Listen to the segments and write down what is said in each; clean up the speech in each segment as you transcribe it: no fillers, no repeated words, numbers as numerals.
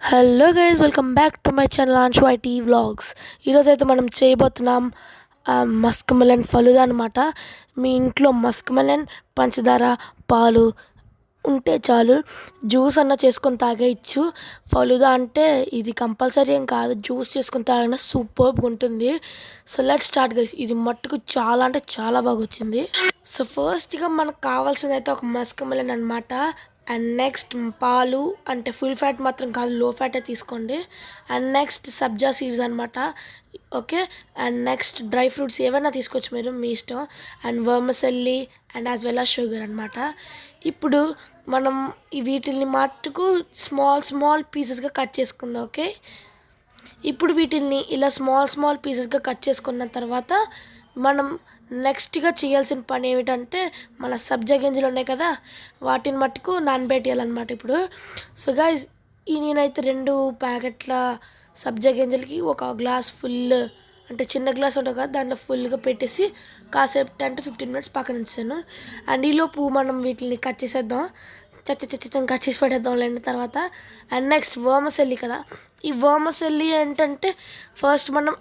Hello guys, welcome back to my channel Anshu IT vlogs. ఈరోజు అయితే మనం చేయబోతున్నాం మస్క్ మెలన్ ఫలుదా అనమాట. మీ ఇంట్లో మస్క్ మెలన్, పంచదార, పాలు ఉంటే చాలు, జ్యూస్ అన్న చేసుకొని తాగేయచ్చు. ఫలుదా అంటే ఇది కంపల్సరీ ఏం కాదు, జ్యూస్ చేసుకొని తాగినా సూపర్గా ఉంటుంది. So let's start guys. ఇది మట్టుకు చాలా అంటే చాలా బాగా వచ్చింది. సో ఫస్ట్గా మనకు కావాల్సింది అయితే ఒక మస్క్ మెలన్ అనమాట. అండ్ నెక్స్ట్ పాలు, అంటే ఫుల్ ఫ్యాట్ మాత్రం కాదు, లో ఫ్యాటే తీసుకోండి. అండ్ నెక్స్ట్ సబ్జా సీడ్స్ అనమాట. Okay. And next dry fruits ఏవైనా తీసుకోవచ్చు మీరు, మీ ఇష్టం. And vermicelli and as well as sugar అనమాట. ఇప్పుడు మనం వీటిని మట్టుకు స్మాల్ పీసెస్గా కట్ చేసుకుందాం. ఓకే. ఇప్పుడు వీటిని ఇలా స్మాల్ పీసెస్గా కట్ చేసుకున్న తర్వాత మనం నెక్స్ట్గా చేయాల్సిన పని ఏమిటంటే, మన సబ్జా గింజలు ఉన్నాయి కదా, వాటిని మట్టుకు నానబెట్టేయాలన్నమాట ఇప్పుడు. సో గైస్, నేనైతే 2 ప్యాకెట్ల సబ్జా గింజలకి ఒక గ్లాస్ ఫుల్, అంటే చిన్న గ్లాస్ ఉంటుంది కదా, దాంట్లో ఫుల్గా పెట్టేసి కాసేపు 10 to 15 minutes పక్కన ఉంచాను. అండ్ ఈలోపు మనం వీటిని కట్ చేసేద్దాం, కట్ చేసి పెట్టేద్దాం లేని తర్వాత. అండ్ నెక్స్ట్ వర్మసెల్లి కదా, ఈ వర్మసెల్లి ఏంటంటే ఫస్ట్ మనం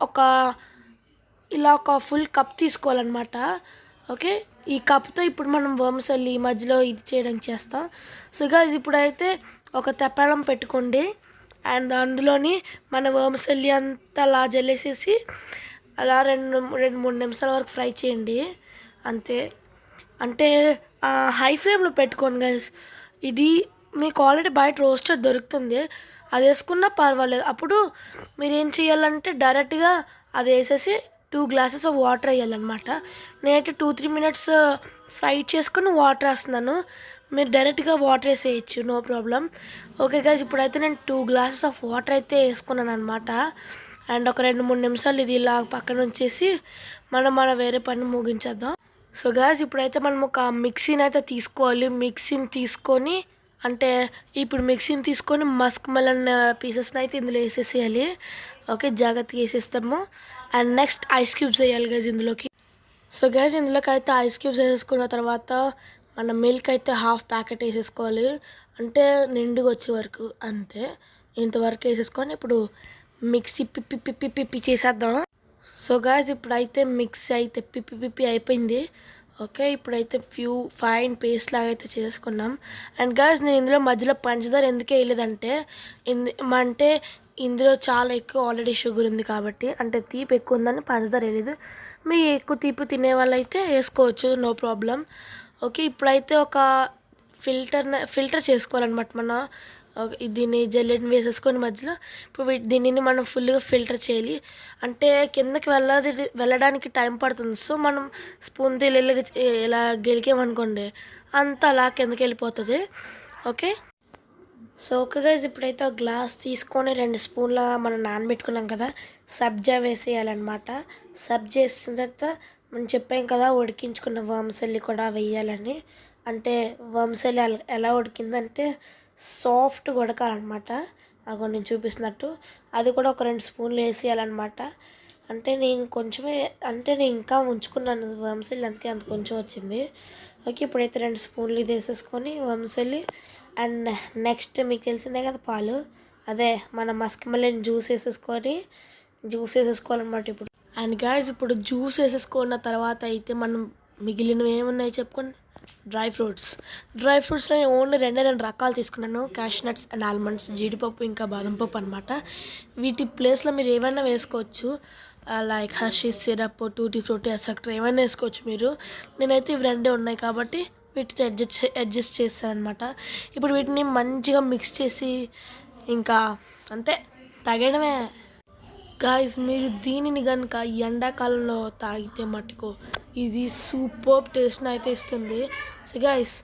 ఇలా ఒక ఫుల్ కప్ తీసుకోవాలన్నమాట. ఓకే. ఈ కప్తో ఇప్పుడు మనం వర్మసెల్లి మధ్యలో ఇది చేయడానికి చేస్తాం. సో గైస్, ఇప్పుడైతే ఒక తెప్పాలం పెట్టుకోండి. అండ్ అందులోని మన వర్మసెల్లి అంతా అలా జల్లేసేసి అలా 2-3 నిమిషాల వరకు ఫ్రై చేయండి అంతే. అంటే హై ఫ్లేమ్లో పెట్టుకోండి గైస్. ఇది మీకు ఆల్రెడీ బయట రోస్టర్ దొరుకుతుంది, అది వేసుకున్నా పర్వాలేదు. అప్పుడు మీరు ఏం చేయాలంటే డైరెక్ట్గా అది వేసేసి 2 glasses ఆఫ్ వాటర్ వేయాలన్నమాట. నేనైతే 2-3 minutes ఫ్రై చేసుకుని వాటర్ వేస్తున్నాను, మీరు డైరెక్ట్గా వాటర్ వేసేయచ్చు, నో ప్రాబ్లం. ఓకే గైస్, ఇప్పుడైతే నేను 2 glasses ఆఫ్ వాటర్ అయితే వేసుకున్నాను అనమాట. అండ్ ఒక 2-3 నిమిషాలు ఇది ఇలా పక్కన ఉంచేసి మన వేరే పని ముగించేద్దాం. సో గైస్, ఇప్పుడైతే మనం ఒక మిక్సీని అయితే తీసుకోవాలి. మిక్సీని తీసుకొని, అంటే ఇప్పుడు మిక్సీని తీసుకొని మస్క్ మెలన్ పీసెస్ని అయితే ఇందులో వేసేసేయాలి. ఓకే, జాగ్రత్తగా వేసేస్తాము. అండ్ నెక్స్ట్ ఐస్ క్యూబ్స్ వేయాలి గైస్ ఇందులోకి. సో గైస్, ఇందులోకి అయితే ఐస్ క్యూబ్స్ వేసేసుకున్న తర్వాత మన మిల్క్ అయితే 1/2 ప్యాకెట్ వేసేసుకోవాలి, అంటే నిండుగా వచ్చే వరకు అంతే. ఇంతవరకు వేసేసుకొని ఇప్పుడు మిక్సీ పిప్పి చేసేద్దాం. సో గైస్, ఇప్పుడైతే మిక్సీ అయితే పిప్పి అయిపోయింది. ఓకే, ఇప్పుడైతే ఫైన్ పేస్ట్ లాగా అయితే చేసుకున్నాం. అండ్ గైస్, నేను ఇందులో మధ్యలో పంచదార ఎందుకు వేయలేదంటే, అంటే ఇందులో చాలా ఎక్కువ ఆల్రెడీ షుగర్ ఉంది కాబట్టి, అంటే తీపి ఎక్కువ ఉందని పంచదార వేయలేదు. మీ ఎక్కువ తీపి తినే వాళ్ళైతే వేసుకోవచ్చు, నో ప్రాబ్లం. ఓకే, ఇప్పుడైతే ఒక ఫిల్టర్ చేసుకోవాలన్నమాట. దీన్ని జల్లెడని వేసేసుకొని మధ్యలో ఇప్పుడు దీనిని మనం ఫుల్గా ఫిల్టర్ చేయాలి. అంటే కిందకి వెళ్ళడానికి టైం పడుతుంది. సో మనం స్పూన్తో ఇలా గెలికామనుకోండి, అంతా అలా కిందకి వెళ్ళిపోతుంది. ఓకే. సో ఓకే గైస్, ఇప్పుడైతే ఒక గ్లాస్ తీసుకొని 2 స్పూన్ల మనం నానబెట్టుకున్నాం కదా సబ్జా వేసేయాలన్నమాట. సబ్జా వేసిన తర్వాత మనం చెప్పాం కదా ఉడికించుకున్న వర్మసెల్లి కూడా వేయాలని. అంటే వర్మసెల్లి ఎలా ఉడికిందంటే సాఫ్ట్గా ఉడకాలన్నమాట. అగో నేను చూపిస్తున్నట్టు అది కూడా ఒక 2 స్పూన్లు వేసేయాలన్నమాట. అంటే నేను ఇంకా ఉంచుకున్నాను వర్మసెల్లి, అంత కొంచెం వచ్చింది. ఓకే, ఇప్పుడైతే 2 స్పూన్లు ఇది వేసేసుకొని వర్మసెల్లి. అండ్ నెక్స్ట్ మీకు తెలిసిందే కదా పాలు, అదే మన మస్క్ మెలన్ జ్యూస్ వేసేసుకోవాలన్నమాట ఇప్పుడు. అండ్ గాయస్, ఇప్పుడు జ్యూస్ వేసేసుకున్న తర్వాత అయితే మనం మిగిలినవి ఏమున్నాయి చెప్పుకోండి. డ్రై ఫ్రూట్స్లో ఓన్లీ 2 రకాలు తీసుకున్నాను, క్యాష్నట్స్ అండ్ ఆల్మండ్స్, జీడిపప్పు ఇంకా బాదం పప్పు అనమాట. వీటి ప్లేస్లో మీరు ఏమైనా వేసుకోవచ్చు, like Hershey's syrup, tutti frutti etcetera ఏమైనా వేసుకోవచ్చు మీరు. నేనైతే ఇవి 2 ఉన్నాయి కాబట్టి వీటితో అడ్జస్ట్ చేస్తాను అనమాట. ఇప్పుడు వీటిని మంచిగా మిక్స్ చేసి ఇంకా అంతే తాగడమే. గాయస్, మీరు దీనిని కనుక ఎండాకాలంలో తాగితే మటుకు ఇది సూపర్ టేస్ట్ని అయితే ఇస్తుంది. సో గాయస్,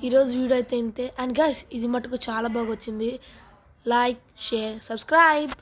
ఈరోజు వీడియో అయితే ఇంతే. అండ్ గాయస్, ఇది మటుకు చాలా బాగా వచ్చింది. Like, share, subscribe.